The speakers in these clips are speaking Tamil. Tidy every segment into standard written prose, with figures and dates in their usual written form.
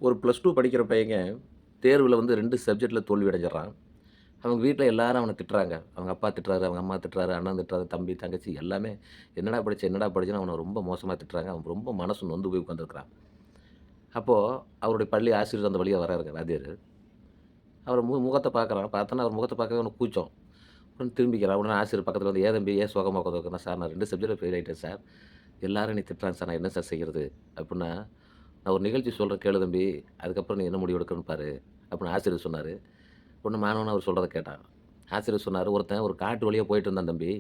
ஒரு +2 படிக்கிற பையங்க தேர்வுல வந்து 2 சப்ஜெக்ட்ல தோல்வி அடைஞ்சிடுறான். அவங்க வீட்ல எல்லாரும் அவன திட்டுறாங்க. அவங்க அப்பா திட்டுறாரு, அவங்க அம்மா திட்டுறாரு, அண்ணன் திட்டுறாரு, தம்பி, தங்கச்சி எல்லாமே "என்னடா படிச்ச? என்னடா படிச்சன்னு?" அவன ரொம்ப மோசமா திட்டுறாங்க. அவன் ரொம்ப மனசு நொந்து போய் உட்காந்துருக்கிறான். அப்போ அவருடைய பள்ளி ஆசிரியர் அந்த வழியா வராருங்க வாத்தியாரு. அவர் முகத்த பார்க்குறான். பார்த்தோன்னே அவர் முகத்த பார்க்கவே அவனுக்கு கூச்சம். உடனே திரும்பிக்கிறான். உடனே ஆசிரியர் பக்கத்துல வந்து, "ஏன் தம்பி ஏன் சோகமா உட்காந்துருக்கிறேன்?" "சார் நான் 2 சப்ஜெக்ட்ல ஃபெயில் ஆயிட்டேன் சார். எல்லாரும் என்னைய திட்டுறாங்க சார். நான் என்ன சார் செய்றது?" அப்புட்ன்னா, "நான் ஒரு நிகழ்ச்சி சொல்றேன் கேளு தம்பி. அதுக்கப்புறம் நீ என்ன முடிவு எடுக்கணும்னு பாரு." அப்படின்னு ஆசிரியர் சொன்னாரு. உடனே மாணவன் அவர் சொல்றத கேட்டான். ஆசிரியர் சொன்னாரு, "ஒருத்தன் ஒரு காட்டு வழியா போயிட்டு இருந்தான் தம்பி.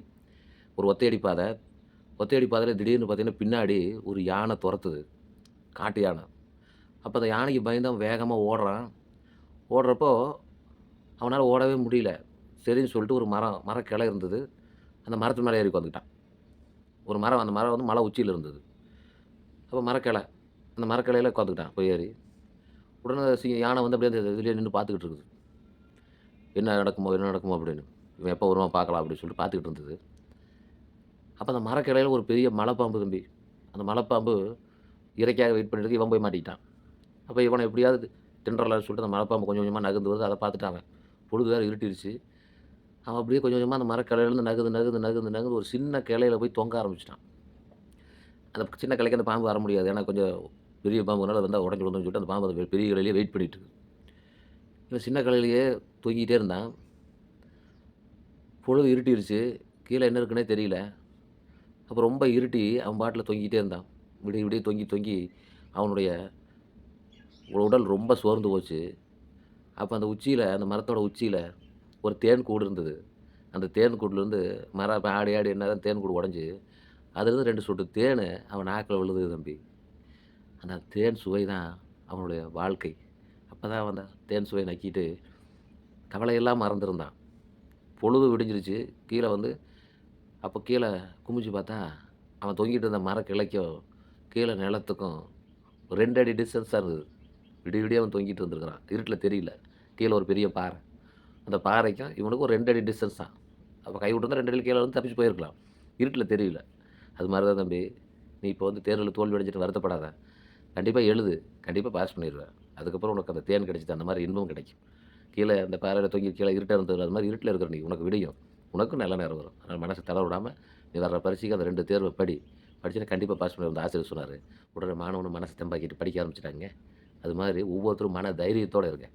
ஒரு ஒத்தையடி பாதை. ஒத்தையடி பாதையில திடீர்னு பார்த்தீங்கன்னா, பின்னாடி ஒரு யானை தொரத்துது. காட்டு யானை. அப்ப அந்த யானைக்கு பயந்து அவன் வேகமா ஓடுறான். ஓடுறப்போ அவனால ஓடவே முடியல. சரின்னு சொல்லிட்டு ஒரு மரக்கிளை இருந்தது. அந்த மரத்து மேல ஏறி உட்காந்துக்கிட்டான். ஒரு மரம் அந்த மரம் வந்து மலை உச்சியில இருந்தது. அப்ப மரக்கிளை. அந்த மரக்கிளையில உட்காந்துக்கிட்டான் போய் ஏறி. உடனே யானை வந்து அப்படியே அந்த இதுலயே நின்னு பார்த்துக்கிட்டு இருக்குது. என்ன நடக்குமோ, என்ன நடக்குமோ அப்படின்னு. இவன் எப்போ வருவான் பார்க்கலாம் அப்படின்னு சொல்லிட்டு பார்த்துக்கிட்டு இருந்தது. அப்ப அந்த மரக்கிளையில ஒரு பெரிய மலைப்பாம்பு தம்பி. அந்த மலைப்பாம்பு இரைக்காக வெயிட் பண்ணிட்டு இருக்கு. இவன் போய் மாட்டிக்கிட்டான். அப்ப இவன எப்படியாவது தின்றலாம்னு சொல்லிட்டு அந்த மலைப்பாம்பு கொஞ்சம் கொஞ்சமா நகர்ந்து வருது. அத பார்த்துட்டான் அவன். பொழுது வேற இருட்டிருச்சு. அவன் அப்படியே கொஞ்சம் கொஞ்சமா அந்த மரக்கிளையிலேருந்து நகர்ந்து ஒரு சின்ன கிளையில போய் தொங்க ஆரம்பிச்சுட்டான். அந்த சின்ன கிளைக்கு அந்த பாம்பு வர முடியாது. ஏன்னா கொஞ்சம் பெரிய பாம்புனால வந்தா உடைஞ்சு விழுந்துரும்னு சொல்லிட்டு அந்த பாம்பு அந்த பெரிய கிளையிலேயே வெயிட் பண்ணிட்டு இருக்கு. இவன் சின்ன கிளையிலேயே தொங்கிட்டே இருந்தான். பொழுது இருட்டிருச்சு. கீழ என்ன இருக்குன்னே தெரியல. அப்ப ரொம்ப இருட்டி அவன் பாட்டுல தொங்கிட்டே இருந்தான். விடிய விடிய தொங்கி தொங்கி அவனுடைய உடல் ரொம்ப சோர்ந்து போச்சு. அப்ப அந்த உச்சியில அந்த மரத்தோட உச்சியில ஒரு தேன் கூடு இருந்தது. அந்த தேன் கூட்லருந்து மரம் அப்ப ஆடி ஆடி என்னதான் தேன் கூடு உடைஞ்சு, அதிலிருந்து 2 சொட்டு தேனு அவன் நாக்குல விழுந்தது தம்பி. அந்த தேன் சுவை தான் அவனுடைய வாழ்க்கை. அப்பதான் அவன் அந்த தேன் சுவைய நக்கிட்டு கவலையெல்லாம் மறந்திருந்தான். பொழுது விடிஞ்சிருச்சு. கீழ வந்து அப்ப கீழ குமிஞ்சு பார்த்தா, அவன் தொங்கிட்டு இருந்த மரக்கிளைக்கும், கீழ நிலத்துக்கும் 2 அடி டிஸ்டன்ஸ் தான் இருந்தது. விடிய விடிய அவன் தொங்கிட்டு இருந்திருக்கிறான். இருட்டுல தெரியல. கீழ ஒரு பெரிய பாறை. அந்த பாறைக்கும் இவனுக்கும் ஒரு 2 அடி டிஸ்டன்ஸ் தான். அப்ப கை விட்டிருந்தா 2 அடியில கீழ வந்து தப்பிச்சு போயிருக்கலாம். இருட்டுல தெரியல. அது மாரி தான் தம்பி, நீ இப்போ வந்து தேர்வுல தோல்வி அடைஞ்சுட்டு வருத்தப்படாத. கண்டிப்பா எழுது. கண்டிப்பா பாஸ் பண்ணிருவ. அதுக்கப்புறம் உனக்கு அந்த தேன் கிடைச்சுது. அந்த மாரி இன்பம் கிடைக்கும். கீழ அந்த பாறையில தொங்கி கீழ இருட்டா இருந்ததுல, அது மாரி இருட்டுல இருக்கிற நீ உனக்கு விடியும். உனக்கும் நல்ல நேரம் வரும். அதனால மனச தளர விடாம, நீ வர்ற பரீட்சைக்கு அந்த 2 தேர்வ படி. படிச்சீன்னா கண்டிப்பா பாஸ் பண்ணிருவ. அந்த ஆசிரியர் சொன்னாரு. உடனே மாணவனும் மனச தெம்பாக்கிட்டு படிக்க ஆரம்பிச்சுட்டாங்க. அது மாரி ஒவ்வொருத்தரும் மன தைரியத்தோட இருங்க.